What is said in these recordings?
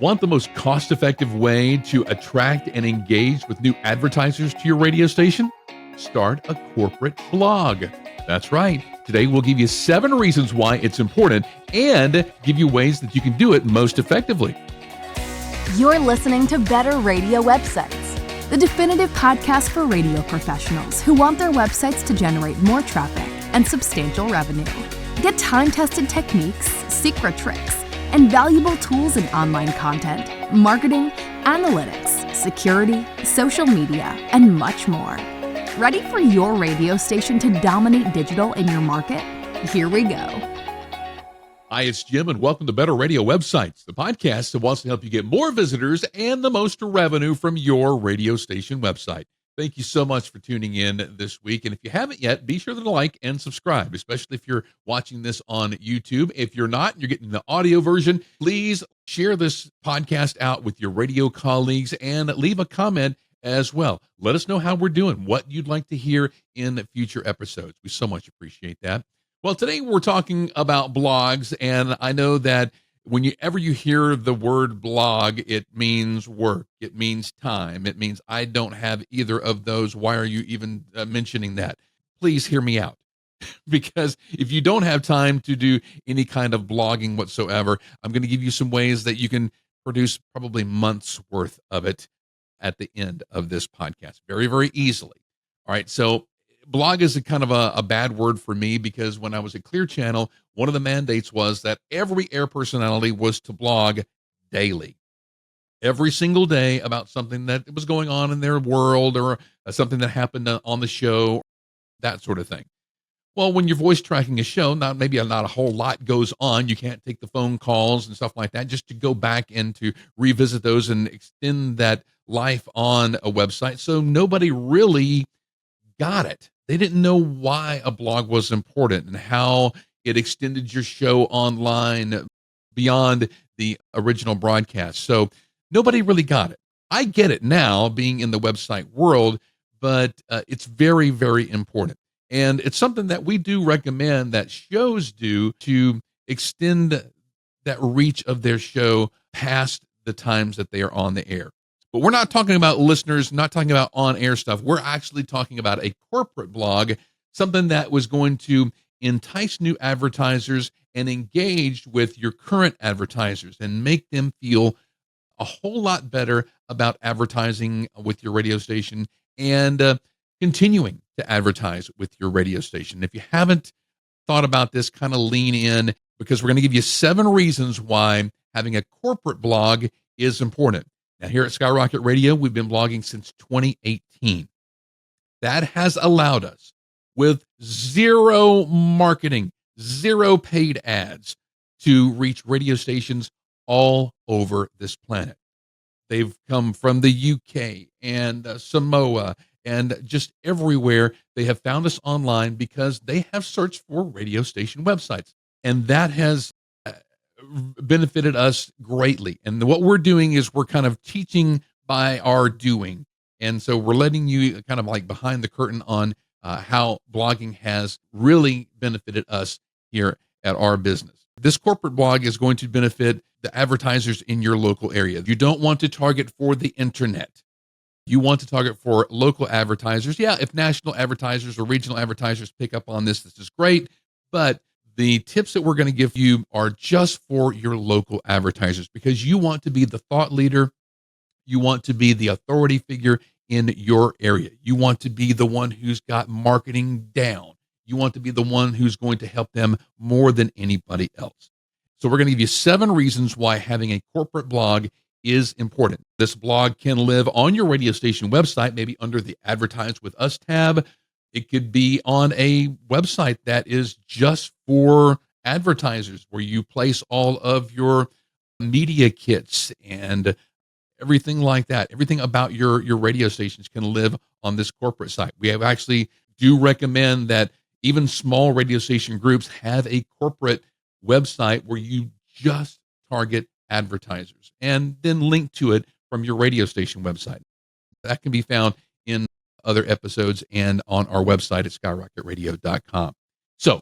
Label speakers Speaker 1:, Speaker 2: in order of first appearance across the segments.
Speaker 1: Want the most cost-effective way to attract and engage with new advertisers to your radio station? Start a corporate blog. That's right. Today we'll give you 7 reasons why it's important and give you ways that you can do it most effectively.
Speaker 2: You're listening to Better Radio Websites, the definitive podcast for radio professionals who want their websites to generate more traffic and substantial revenue. Get time-tested techniques, secret tricks, and valuable tools in online content, marketing, analytics, security, social media, and much more. Ready for your radio station to dominate digital in your market? Here we go.
Speaker 1: Hi, it's Jim, and welcome to Better Radio Websites, the podcast that wants to help you get more visitors and the most revenue from your radio station website. Thank you so much for tuning in this week. And if you haven't yet, be sure to like and subscribe, especially if you're watching this on YouTube. If you're not, and you're getting the audio version, please share this podcast out with your radio colleagues and leave a comment as well. Let us know how we're doing, what you'd like to hear in future episodes. We so much appreciate that. Well, today we're talking about blogs, and I know that whenever you hear the word blog, it means work, it means time, it means I don't have either of those. Why are you even mentioning that? Please hear me out. Because if you don't have time to do any kind of blogging whatsoever, I'm going to give you some ways that you can produce probably months worth of it at the end of this podcast very, very easily. All right, so blog is a kind of a bad word for me because when I was at Clear Channel, one of the mandates was that every air personality was to blog daily, every single day about something that was going on in their world or something that happened on the show, that sort of thing. Well, when you're voice tracking a show, not a whole lot goes on. You can't take the phone calls and stuff like that. Just to go back and to revisit those and extend that life on a website. So nobody really got it. They didn't know why a blog was important and how it extended your show online beyond the original broadcast. So nobody really got it. I get it now, being in the website world, but it's very, very important. And it's something that we do recommend that shows do to extend that reach of their show past the times that they are on the air. But we're not talking about listeners, not talking about on-air stuff. We're actually talking about a corporate blog, something that was going to entice new advertisers and engage with your current advertisers and make them feel a whole lot better about advertising with your radio station and continuing to advertise with your radio station. If you haven't thought about this, kind of lean in, because we're going to give you 7 reasons why having a corporate blog is important. Now, here at Skyrocket Radio, we've been blogging since 2018. That has allowed us, with 0 marketing, 0 paid ads, to reach radio stations all over this planet. They've come from the UK and Samoa and just everywhere. They have found us online because they have searched for radio station websites. And that has benefited us greatly. And what we're doing is we're kind of teaching by our doing. And so we're letting you kind of like behind the curtain on how blogging has really benefited us here at our business. This corporate blog is going to benefit the advertisers in your local area. You don't want to target for the internet. You want to target for local advertisers. Yeah, if national advertisers or regional advertisers pick up on this is great. But the tips that we're going to give you are just for your local advertisers, because you want to be the thought leader. You want to be the authority figure in your area. You want to be the one who's got marketing down. You want to be the one who's going to help them more than anybody else. So we're going to give you 7 reasons why having a corporate blog is important. This blog can live on your radio station website, maybe under the Advertise with Us tab. It could be on a website that is just for advertisers, where you place all of your media kits and everything like that. Everything about your radio stations can live on this corporate site. We have actually do recommend that even small radio station groups have a corporate website where you just target advertisers and then link to it from your radio station website. That can be found in other episodes and on our website at skyrocketradio.com. So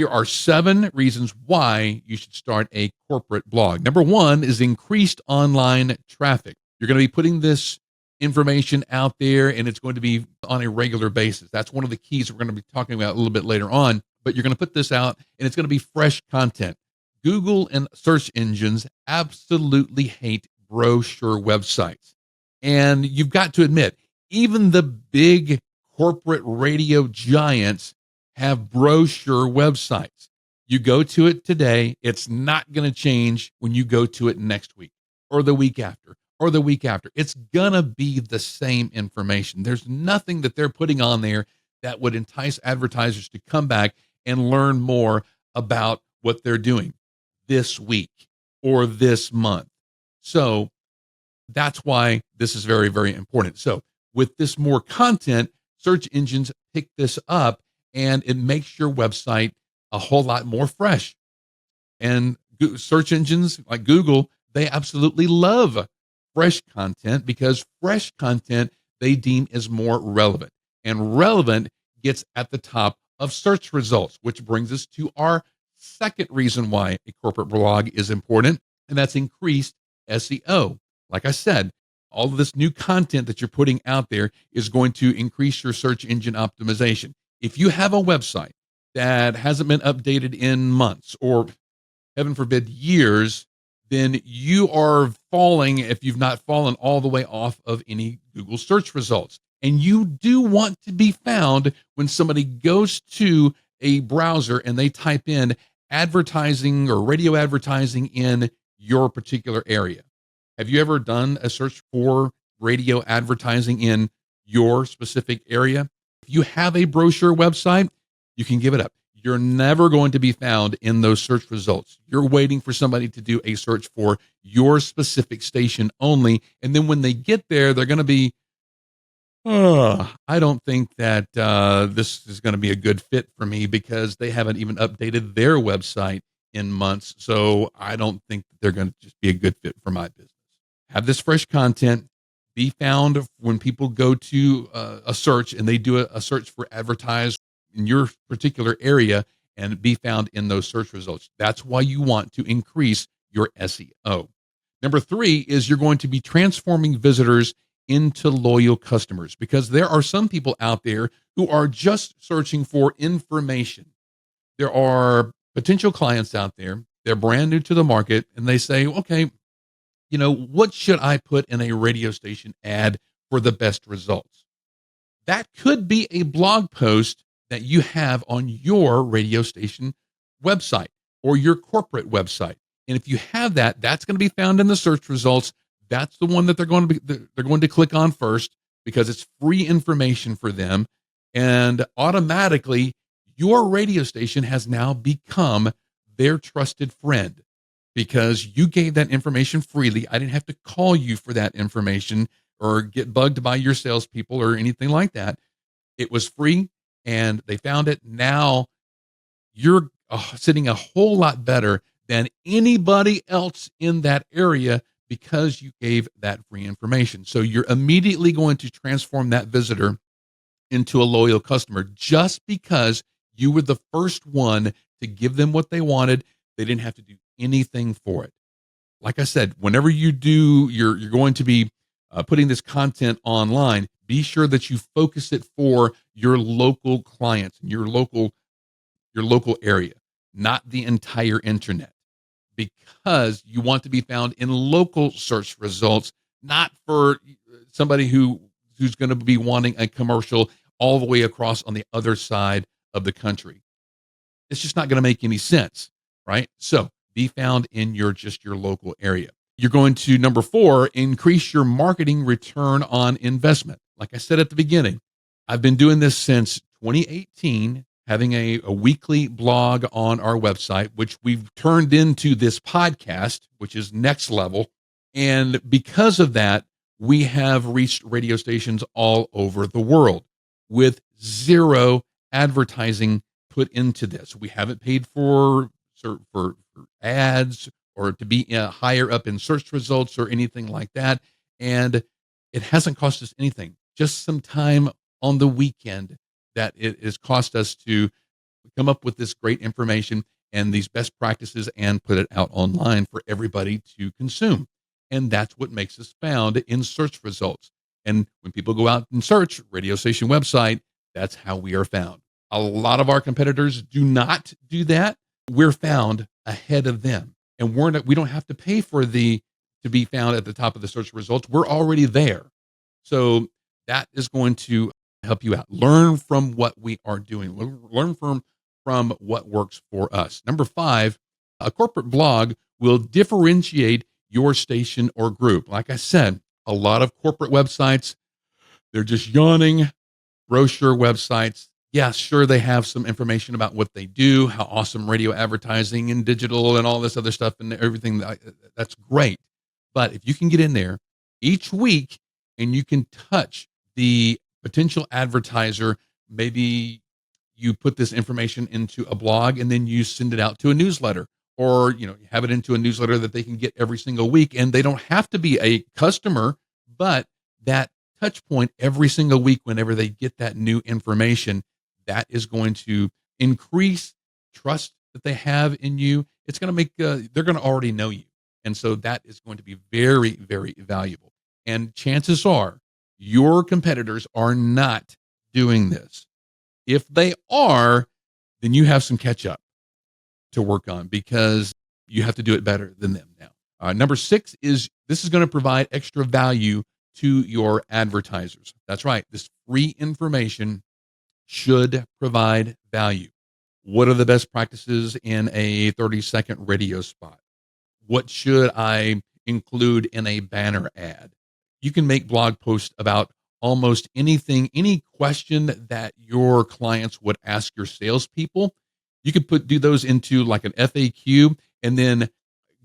Speaker 1: Here are 7 reasons why you should start a corporate blog. Number 1 is increased online traffic. You're going to be putting this information out there, and it's going to be on a regular basis. That's one of the keys we're going to be talking about a little bit later on, but you're going to put this out, and it's going to be fresh content. Google and search engines absolutely hate brochure websites. And you've got to admit, even the big corporate radio giants have brochure websites. You go to it today, it's not going to change when you go to it next week or the week after or the week after. It's going to be the same information. There's nothing that they're putting on there that would entice advertisers to come back and learn more about what they're doing this week or this month. So that's why this is very, very important. So with this more content, search engines pick this up and it makes your website a whole lot more fresh. And search engines like Google, they absolutely love fresh content because fresh content they deem is more relevant. And relevant gets at the top of search results, which brings us to our second reason why a corporate blog is important, and that's increased SEO. Like I said, all of this new content that you're putting out there is going to increase your search engine optimization. If you have a website that hasn't been updated in months or, heaven forbid, years, then you are falling, if you've not fallen all the way off of any Google search results. And you do want to be found when somebody goes to a browser and they type in advertising or radio advertising in your particular area. Have you ever done a search for radio advertising in your specific area? If you have a brochure website, you can give it up. You're never going to be found in those search results. You're waiting for somebody to do a search for your specific station only. And then when they get there, they're going to be, I don't think that this is going to be a good fit for me because they haven't even updated their website in months. So I don't think that they're going to just be a good fit for my business. Have this fresh content, be found when people go to a search and they do a search for advertise in your particular area and be found in those search results. That's why you want to increase your SEO. Number 3 is you're going to be transforming visitors into loyal customers because there are some people out there who are just searching for information. There are potential clients out there, they're brand new to the market, and they say, okay, what should I put in a radio station ad for the best results? That could be a blog post that you have on your radio station website or your corporate website. And if you have that, that's going to be found in the search results. That's the one that they're going to click on first because it's free information for them. And automatically, your radio station has now become their trusted friend because you gave that information freely. I didn't have to call you for that information or get bugged by your salespeople or anything like that. It was free and they found it. Now you're sitting a whole lot better than anybody else in that area because you gave that free information. So you're immediately going to transform that visitor into a loyal customer just because you were the first one to give them what they wanted. They didn't have to do anything for it. Like I said, whenever you do, you're going to be putting this content online. Be sure that you focus it for your local clients and your local area, not the entire internet, because you want to be found in local search results, not for somebody who's going to be wanting a commercial all the way across on the other side of the country. It's just not going to make any sense, right? So be found in your local area. You're going to, number 4, increase your marketing return on investment. Like I said at the beginning, I've been doing this since 2018, having a weekly blog on our website, which we've turned into this podcast, which is next level. And because of that, we have reached radio stations all over the world with zero advertising put into this. We haven't paid for ads or to be higher up in search results or anything like that. And it hasn't cost us anything, just some time on the weekend that it has cost us to come up with this great information and these best practices and put it out online for everybody to consume. And that's what makes us found in search results. And when people go out and search radio station website, that's how we are found. A lot of our competitors do not do that. We're found ahead of them. And we don't have to pay for to be found at the top of the search results. We're already there. So that is going to help you out. Learn from what we are doing. Learn from what works for us. Number 5, a corporate blog will differentiate your station or group. Like I said, a lot of corporate websites, they're just yawning brochure websites. Yeah, sure, they have some information about what they do, how awesome radio advertising and digital and all this other stuff and everything. That's great. But if you can get in there each week and you can touch the potential advertiser, maybe you put this information into a blog and then you send it out to a newsletter, or you have it into a newsletter that they can get every single week, and they don't have to be a customer, but that touch point every single week whenever they get that new information, that is going to increase trust that they have in you. It's going to make they're going to already know you, and so that is going to be very, very valuable. And chances are your competitors are not doing this. If they are, then you have some catch up to work on, because you have to do it better than them now. Number 6 is this is going to provide extra value to your advertisers. That's right. This free information should provide value. What are the best practices in a 30-second radio spot? What should I include in a banner ad? You can make blog posts about almost anything, any question that your clients would ask your salespeople. You could do those into like an FAQ, and then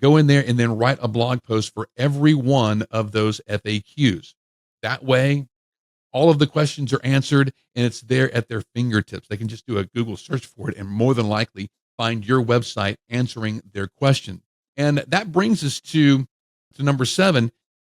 Speaker 1: go in there and then write a blog post for every one of those FAQs. That way, all of the questions are answered and it's there at their fingertips. They can just do a Google search for it and more than likely find your website answering their question. And that brings us to number 7.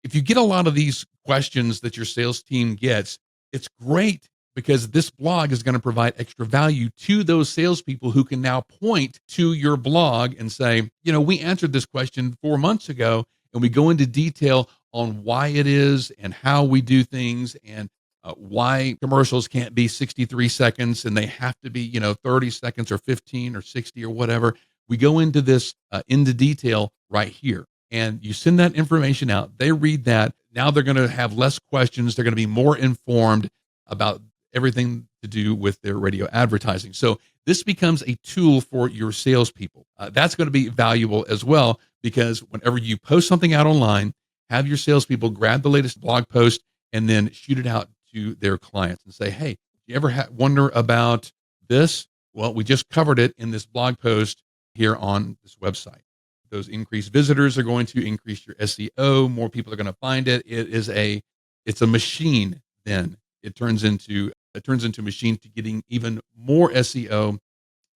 Speaker 1: If you get a lot of these questions that your sales team gets, it's great, because this blog is going to provide extra value to those salespeople who can now point to your blog and say, we answered this question 4 months ago, and we go into detail on why it is and how we do things, and why commercials can't be 63 seconds and they have to be, 30 seconds or 15 or 60 or whatever. We go into this into detail right here. And you send that information out. They read that. Now they're going to have less questions. They're going to be more informed about everything to do with their radio advertising. So this becomes a tool for your salespeople. That's going to be valuable as well, because whenever you post something out online, have your salespeople grab the latest blog post and then shoot it out to their clients and say, hey, you ever wonder about this? Well, we just covered it in this blog post here on this website. Those increased visitors are going to increase your SEO. More people are going to find it. It's a machine. Then it turns into a machine to getting even more SEO,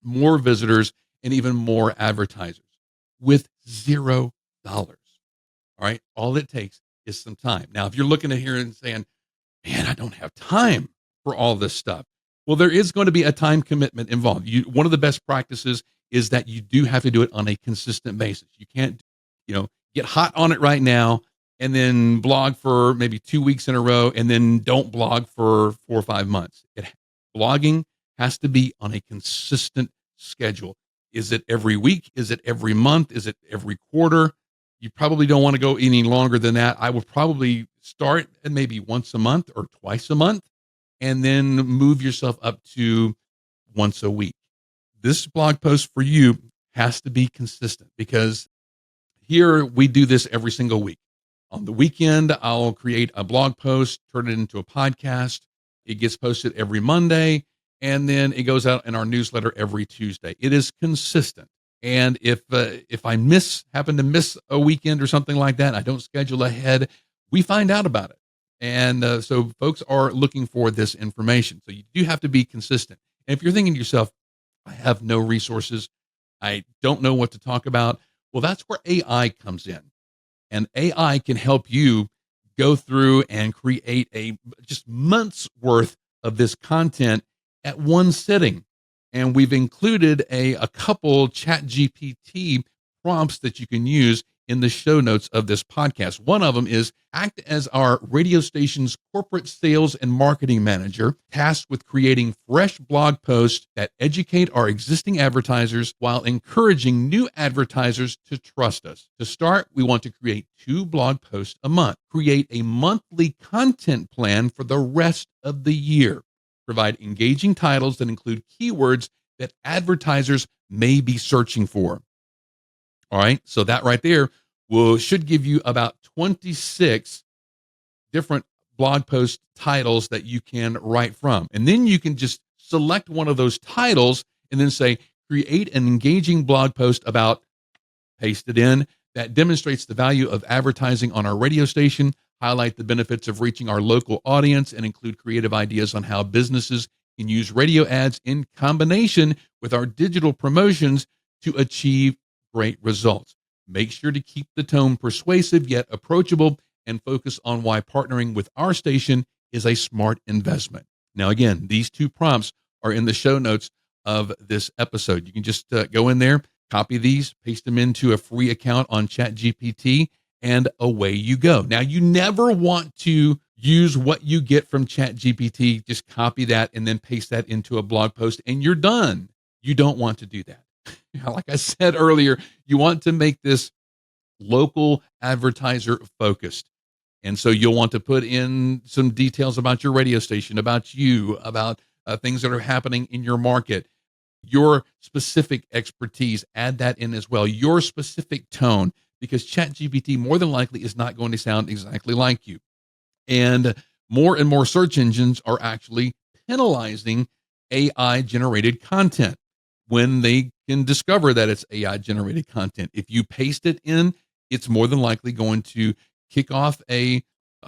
Speaker 1: more visitors, and even more advertisers with $0. All right. All it takes is some time. Now, if you're looking at here and saying, man, I don't have time for all this stuff. Well, there is going to be a time commitment involved. One of the best practices is that you do have to do it on a consistent basis. You can't, get hot on it right now and then blog for maybe 2 weeks in a row and then don't blog for 4 or 5 months. Blogging has to be on a consistent schedule. Is it every week? Is it every month? Is it every quarter? You probably don't want to go any longer than that. I would probably start at maybe once a month or twice a month, and then move yourself up to once a week. This blog post for you has to be consistent, because here we do this every single week. On the weekend, I'll create a blog post, turn it into a podcast. It gets posted every Monday, and then it goes out in our newsletter every Tuesday. It is consistent. And if I happen to miss a weekend or something like that, I don't schedule ahead, we find out about it. And so folks are looking for this information. So you do have to be consistent. And if you're thinking to yourself, I have no resources, I don't know what to talk about, well, that's where AI comes in. And AI can help you go through and create just months worth of this content at one sitting. And we've included a couple ChatGPT prompts that you can use in the show notes of this podcast. One of them is act as our radio station's corporate sales and marketing manager, tasked with creating fresh blog posts that educate our existing advertisers while encouraging new advertisers to trust us. To start, we want to create 2 blog posts a month, create a monthly content plan for the rest of the year, provide engaging titles that include keywords that advertisers may be searching for. All right, so that right there should give you about 26 different blog post titles that you can write from. And then you can just select one of those titles and then say, create an engaging blog post about, paste it in, that demonstrates the value of advertising on our radio station, highlight the benefits of reaching our local audience, and include creative ideas on how businesses can use radio ads in combination with our digital promotions to achieve great results. Make sure to keep the tone persuasive yet approachable and focus on why partnering with our station is a smart investment. Now, again, these 2 prompts are in the show notes of this episode. You can just go in there, copy these, paste them into a free account on ChatGPT, and away you go. Now, you never want to use what you get from ChatGPT, just copy that and then paste that into a blog post and you're done. You don't want to do that. Like I said earlier, you want to make this local advertiser focused. And so you'll want to put in some details about your radio station, about you, about things that are happening in your market, your specific expertise, add that in as well, your specific tone, because ChatGPT more than likely is not going to sound exactly like you. And more search engines are actually penalizing AI generated content when they can discover that it's AI generated content. If you paste it in, it's more than likely going to kick off a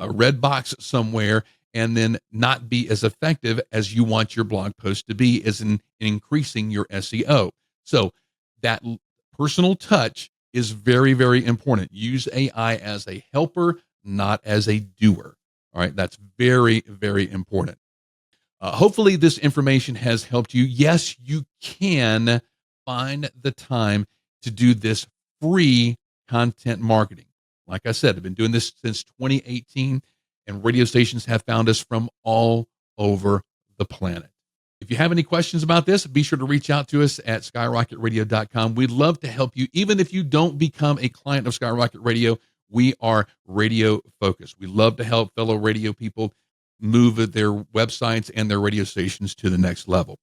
Speaker 1: red box somewhere and then not be as effective as you want your blog post to be, as in increasing your SEO. So that personal touch is very, very important. Use AI as a helper, not as a doer. All right, that's very, very important. Hopefully this information has helped you. Yes, you can find the time to do this free content marketing. Like I said, I've been doing this since 2018, and radio stations have found us from all over the planet. If you have any questions about this, be sure to reach out to us at skyrocketradio.com. We'd love to help you. Even if you don't become a client of Skyrocket Radio, we are radio focused. We love to help fellow radio people move their websites and their radio stations to the next level.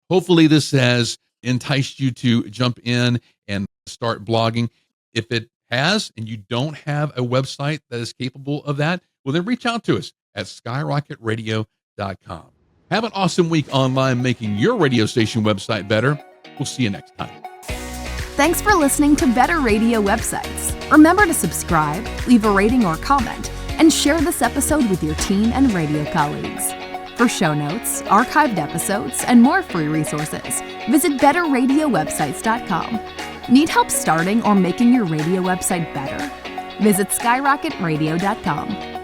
Speaker 1: Hopefully this has enticed you to jump in and start blogging. If it has, and you don't have a website that is capable of that, well, then reach out to us at skyrocketradio.com. Have an awesome week online making your radio station website better. We'll see you next time.
Speaker 2: Thanks for listening to Better Radio Websites. Remember to subscribe, leave a rating or comment, and share this episode with your team and radio colleagues. For show notes, archived episodes, and more free resources, visit betterradiowebsites.com. Need help starting or making your radio website better? Visit skyrocketradio.com.